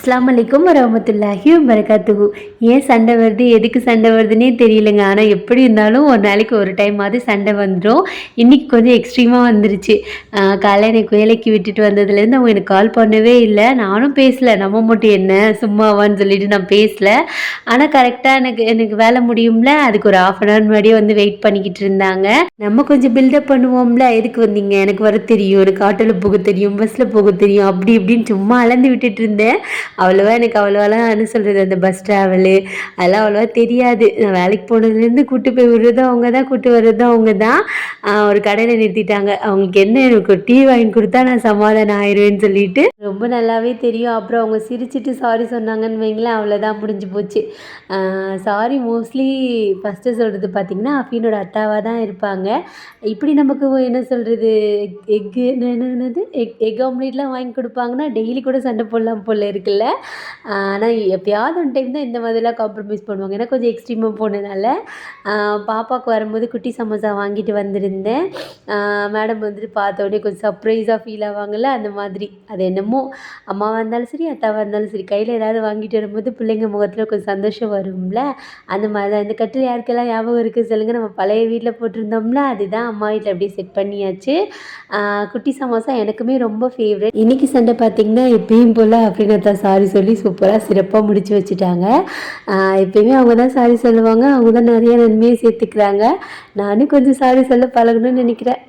அஸ்ஸலாமு அலைக்கும் வரஹ்மத்துல்லாஹி வபரகாத்துஹு. ஏன் சண்டை வருது, எதுக்கு சண்டை வருதுன்னே தெரியலங்க. ஆனால் எப்படி இருந்தாலும் ஒரு நாளைக்கு ஒரு டைமாவது சண்டை வந்துடும். இன்றைக்கி கொஞ்சம் எக்ஸ்ட்ரீமாக வந்துருச்சு. காலையில் எனக்கு வேலைக்கு விட்டுட்டு வந்ததுலேருந்து அவங்க எனக்கு கால் பண்ணவே இல்லை. நானும் பேசலை. நம்ம மட்டும் என்ன சும்மாவான்னு சொல்லிட்டு நான் பேசலை. ஆனால் கரெக்டாக எனக்கு வேலை முடியும்ல, அதுக்கு ஒரு 1/2 அன் ஹவர் முன்னாடியே வந்து வெயிட் பண்ணிக்கிட்டு இருந்தாங்க. நம்ம கொஞ்சம் பில்டப் பண்ணுவோம்ல, எதுக்கு வந்தீங்க, எனக்கு வர தெரியும், எனக்கு ஆட்டோவில் போக தெரியும், பஸ்ஸில் போக தெரியும், அப்படி இப்படின்னு சும்மா அளந்து விட்டுட்டு இருந்தேன். எனக்கு அவ்வளோவாலாம் என்ன சொல்கிறது, அந்த பஸ் ட்ராவலு அதெல்லாம் அவ்வளோவா தெரியாது. நான் வேலைக்கு போனதுலேருந்து கூட்டு போய் விடுறதும் அவங்க தான், கூட்டு வர்றதும் அவங்க தான். ஒரு கடையில் நிறுத்திட்டாங்க. அவங்களுக்கு என்ன, எனக்கு டீ வாங்கி கொடுத்தா நான் சமாதானம் ஆயிடுவேன்னு சொல்லிட்டு ரொம்ப நல்லாவே தெரியும். அப்புறம் அவங்க சிரிச்சிட்டு சாரி சொன்னாங்கன்னு வைங்களேன், அவ்வளோதான் முடிஞ்சு போச்சு. சாரி மோஸ்ட்லி ஃபஸ்ட்டு சொல்கிறது பார்த்திங்கன்னா அஃபீனோட அத்தாவாக தான் இருப்பாங்க. இப்படி நமக்கு என்ன சொல்கிறது, என்னது எக் ஆம்லேட்லாம் வாங்கி கொடுப்பாங்கன்னா டெய்லி கூட சண்டை போடலாம் போல் இருக்குல்ல. ஆனால் எப்போயாவது ஒன் டைம் தான் இந்த மாதிரிலாம் காம்ப்ரமைஸ் பண்ணுவாங்க. ஏன்னா கொஞ்சம் எக்ஸ்ட்ரீமாக போனதுனால. பாப்பாவுக்கு வரும்போது குட்டி சமோசா வாங்கிட்டு வந்திருந்தேன். மேடம் வந்துட்டு பார்த்தோன்னே கொஞ்சம் சர்ப்ரைஸாக ஃபீல் ஆவாங்கள்ல, அந்த மாதிரி. அது என்னமோ அம்மாவாக இருந்தாலும் சரி, அத்தாவாக இருந்தாலும் சரி, கையில் ஏதாவது வாங்கிட்டு வரும்போது பிள்ளைங்க முகத்தில் கொஞ்சம் சந்தோஷம் வரும்ல, அந்த மாதிரி தான். இந்த கட்டில் யாருக்கெல்லாம் ஞாபகம் இருக்குது சொல்லுங்கள். நம்ம பழைய வீட்டில் போட்டிருந்தோம்ல, அதுதான் அம்மா வீட்டில் அப்படியே செட் பண்ணியாச்சு. குட்டி சமோசா எனக்குமே ரொம்ப ஃபேவரட். இன்றைக்கி சண்டை பார்த்திங்கன்னா எப்பயும் போல் அப்படின்னா சாரி சொல்லி சூப்பராக சிறப்பாக முடிச்சு வச்சுட்டாங்க. எப்பயுமே அவங்க தான் சாரி சொல்லுவாங்க, அவங்க தான் நிறைய நன்மையை சேர்த்துக்கிறாங்க. நானும் கொஞ்சம் சாரி சொல்ல பழகணும்னு நினைக்கிறேன்.